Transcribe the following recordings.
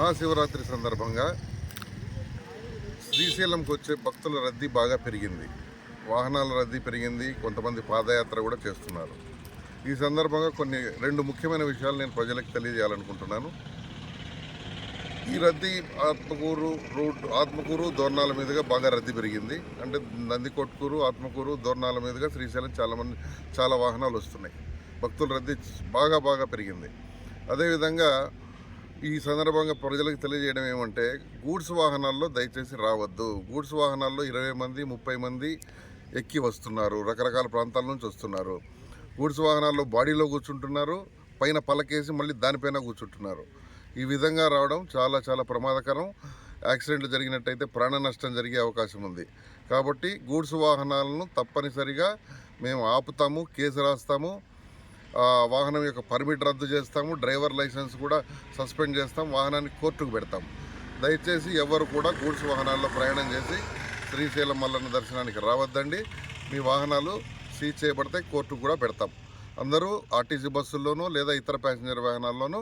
మహాశివరాత్రి సందర్భంగా శ్రీశైలంకి వచ్చే భక్తుల రద్దీ బాగా పెరిగింది. వాహనాల రద్దీ పెరిగింది. కొంతమంది పాదయాత్ర కూడా చేస్తున్నారు. ఈ సందర్భంగా రెండు ముఖ్యమైన విషయాలు నేను ప్రజలకు తెలియజేయాలనుకుంటున్నాను. ఈ రద్దీ ఆత్మకూరు దోర్నాల మీదుగా బాగా రద్దీ పెరిగింది. అంటే నందికొట్కూరు, ఆత్మకూరు, దోర్నాల మీదుగా శ్రీశైలం చాలా వాహనాలు వస్తున్నాయి. భక్తుల రద్దీ బాగా పెరిగింది. అదేవిధంగా ఈ సందర్భంగా ప్రజలకు తెలియజేయడం ఏమంటే, గూడ్స్ వాహనాల్లో దయచేసి రావద్దు. గూడ్స్ వాహనాల్లో 20 మంది 30 మంది ఎక్కి వస్తున్నారు. రకరకాల ప్రాంతాల నుంచి వస్తున్నారు. గూడ్స్ వాహనాల్లో బాడీలో కూర్చుంటున్నారు, పైన పలకేసి మళ్ళీ దానిపైన కూర్చుంటున్నారు. ఈ విధంగా రావడం చాలా ప్రమాదకరం. యాక్సిడెంట్లు జరిగినట్టయితే ప్రాణ నష్టం జరిగే అవకాశం ఉంది. కాబట్టి గూడ్స్ వాహనాలను తప్పనిసరిగా మేము ఆపుతాము, కేసు రాస్తాము, వాహనం యొక్క పర్మిట్ రద్దు చేస్తాము, డ్రైవర్ లైసెన్స్ కూడా సస్పెండ్ చేస్తాం, వాహనాన్ని కోర్టుకు పెడతాం. దయచేసి ఎవరు కూడా గూడ్స్ వాహనాల్లో ప్రయాణం చేసి శ్రీశైలం మల్లన్న దర్శనానికి రావద్దండి. మీ వాహనాలు సీజ్ చేయబడతాయి, కోర్టుకు కూడా పెడతాం. అందరూ ఆర్టీసీ బస్సుల్లోనూ లేదా ఇతర ప్యాసింజర్ వాహనాల్లోనూ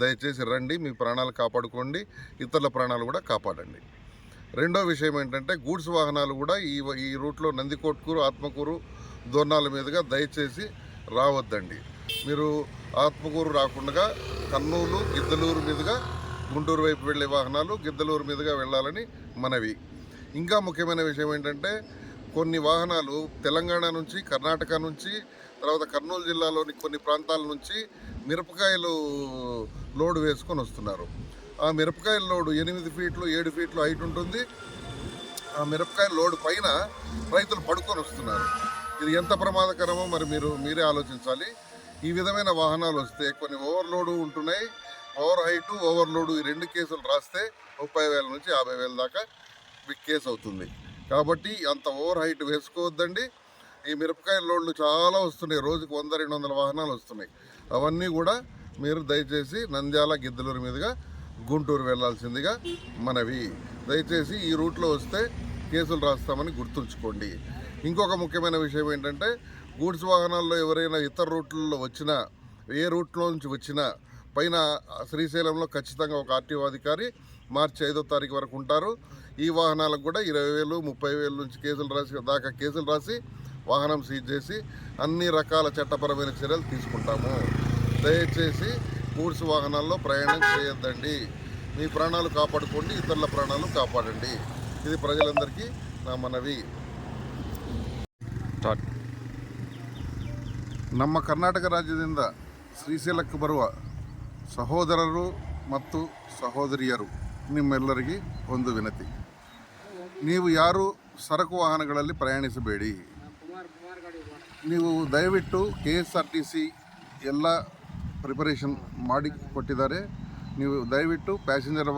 దయచేసి రండి. మీ ప్రాణాలు కాపాడుకోండి, ఇతరుల ప్రాణాలు కూడా కాపాడండి. రెండో విషయం ఏంటంటే, గూడ్స్ వాహనాలు కూడా ఈ రూట్లో నందికొట్కూరు, ఆత్మకూరు, దోర్నాల మీదుగా దయచేసి రావద్దండి. మీరు ఆత్మకూరు రాకుండా కర్నూలు, గిద్దలూరు మీదుగా గుంటూరు వైపు వెళ్ళే వాహనాలు గిద్దలూరు మీదుగా వెళ్ళాలని మనవి. ఇంకా ముఖ్యమైన విషయం ఏంటంటే, కొన్ని వాహనాలు తెలంగాణ నుంచి, కర్ణాటక నుంచి, తర్వాత కర్నూలు జిల్లాలోని కొన్ని ప్రాంతాల నుంచి మిరపకాయలు లోడు వేసుకొని వస్తున్నారు. ఆ మిరపకాయల లోడు 8 ఫీట్లు 7 ఫీట్లు హైట్ ఉంటుంది. ఆ మిరపకాయల లోడు పైన రైతులు పడుకొని వస్తున్నారు. ఇది ఎంత ప్రమాదకరమో మరి మీరే ఆలోచించాలి. ఈ విధమైన వాహనాలు వస్తే కొన్ని ఓవర్లోడు ఉంటున్నాయి. ఓవర్ హైటు, ఓవర్లోడు ఈ 2 కేసులు రాస్తే 30,000 నుంచి 50,000 దాకా కేసు అవుతుంది. కాబట్టి అంత ఓవర్ హైట్ వేసుకోవద్దండి. ఈ మిరపకాయల లోడ్లు చాలా వస్తున్నాయి. రోజుకు 100-200 వాహనాలు వస్తున్నాయి. అవన్నీ కూడా మీరు దయచేసి నంద్యాల, గిద్దలూరు మీదుగా గుంటూరు వెళ్లాల్సిందిగా మనవి. దయచేసి ఈ రూట్లో వస్తే కేసులు రాస్తామని గుర్తుంచుకోండి. ఇంకొక ముఖ్యమైన విషయం ఏంటంటే, గూడ్స్ వాహనాల్లో ఎవరైనా ఇతర రూట్లలో వచ్చినా, ఏ రూట్లో నుంచి వచ్చినా పైన శ్రీశైలంలో ఖచ్చితంగా ఒక ఆర్టీఓ అధికారి మార్చి 5వ తారీఖు వరకు ఉంటారు. ఈ వాహనాలకు కూడా 20,000 30,000 నుంచి కేసులు రాసి వాహనం సీజ్ చేసి అన్ని రకాల చట్టపరమైన చర్యలు తీసుకుంటాము. దయచేసి గూడ్స్ వాహనాల్లో ప్రయాణం చేయొద్దండి. మీ ప్రాణాలు కాపాడుకోండి, ఇతరుల ప్రాణాలు కాపాడండి. ఇది ప్రజలందరికీ నా మనవి. ನಮ್ಮ ಕರ್ನಾಟಕ ರಾಜ್ಯದಿಂದ ಶ್ರೀಶೈಲಕ್ಕೆ ಬರುವ ಸಹೋದರರು ಮತ್ತು ಸಹೋದರಿಯರು ನಿಮ್ಮೆಲ್ಲರಿಗೆ ಒಂದು ವಿನತಿ. ನೀವು ಯಾರು ಸರಕು ವಾಹನಗಳಲ್ಲಿ ಪ್ರಯಾಣಿಸಬೇಡಿ. ನೀವು ದಯವಿಟ್ಟು KSRTC ಎಲ್ಲ ಪ್ರಿಪರೇಷನ್ ಮಾಡಿ ಕೊಟ್ಟಿದ್ದಾರೆ. ನೀವು ದಯವಿಟ್ಟು ಪ್ಯಾಸೆಂಜರ್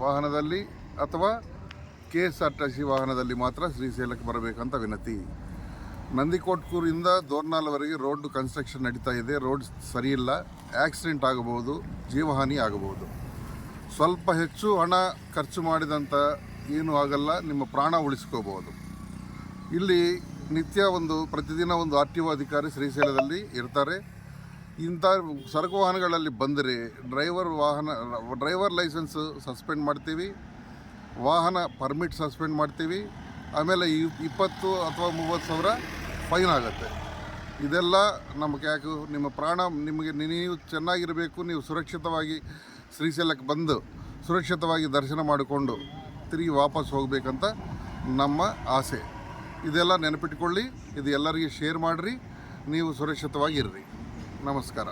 ವಾಹನದಲ್ಲಿ ಅಥವಾ KSRTC ವಾಹನದಲ್ಲಿ ಮಾತ್ರ ಶ್ರೀಶೈಲಕ್ಕೆ ಬರಬೇಕಂತ ವಿನತಿ. ನಂದಿಕೊಟ್ಕೂರಿಂದ ದೋರ್ನಾಲ್ವರೆಗೆ ರೋಡ್ ಕನ್ಸ್ಟ್ರಕ್ಷನ್ ನಡೀತಾ ಇದೆ. ರೋಡ್ ಸರಿಯಿಲ್ಲ, ಆಕ್ಸಿಡೆಂಟ್ ಆಗಬಹುದು, ಜೀವಹಾನಿ ಆಗಬಹುದು. ಸ್ವಲ್ಪ ಹೆಚ್ಚು ಹಣ ಖರ್ಚು ಮಾಡಿದಂಥ ಏನೂ ಆಗಲ್ಲ, ನಿಮ್ಮ ಪ್ರಾಣ ಉಳಿಸ್ಕೋಬಹುದು. ಇಲ್ಲಿ ಪ್ರತಿದಿನ ಒಂದು RTO ಅಧಿಕಾರಿ ಶ್ರೀಶೈಲದಲ್ಲಿ ಇರ್ತಾರೆ. ಇಂಥ ಸರಕು ವಾಹನಗಳಲ್ಲಿ ಬಂದರೆ ಡ್ರೈವರ್ ಲೈಸೆನ್ಸ್ ಸಸ್ಪೆಂಡ್ ಮಾಡ್ತೀವಿ, ವಾಹನ ಪರ್ಮಿಟ್ ಸಸ್ಪೆಂಡ್ ಮಾಡ್ತೀವಿ. ಆಮೇಲೆ 20 ಅಥವಾ 30 ಸಾವಿರ ಫೈನ್ ಆಗುತ್ತೆ. ಇದೆಲ್ಲ ನಮಗೆ ಯಾಕೆ, ನಿಮ್ಮ ಪ್ರಾಣ ನೀವು ಚೆನ್ನಾಗಿರಬೇಕು. ನೀವು ಸುರಕ್ಷಿತವಾಗಿ ಶ್ರೀಶೈಲಕ್ಕೆ ಬಂದು ಸುರಕ್ಷಿತವಾಗಿ ದರ್ಶನ ಮಾಡಿಕೊಂಡು ತಿರುಗಿ ವಾಪಸ್ ಹೋಗಬೇಕಂತ ನಮ್ಮ ಆಸೆ. ಇದೆಲ್ಲ ನೆನಪಿಟ್ಕೊಳ್ಳಿ. ಇದು ಎಲ್ಲರಿಗೆ ಶೇರ್ ಮಾಡಿರಿ. ನೀವು ಸುರಕ್ಷಿತವಾಗಿ ಇರ್ರಿ. ನಮಸ್ಕಾರ.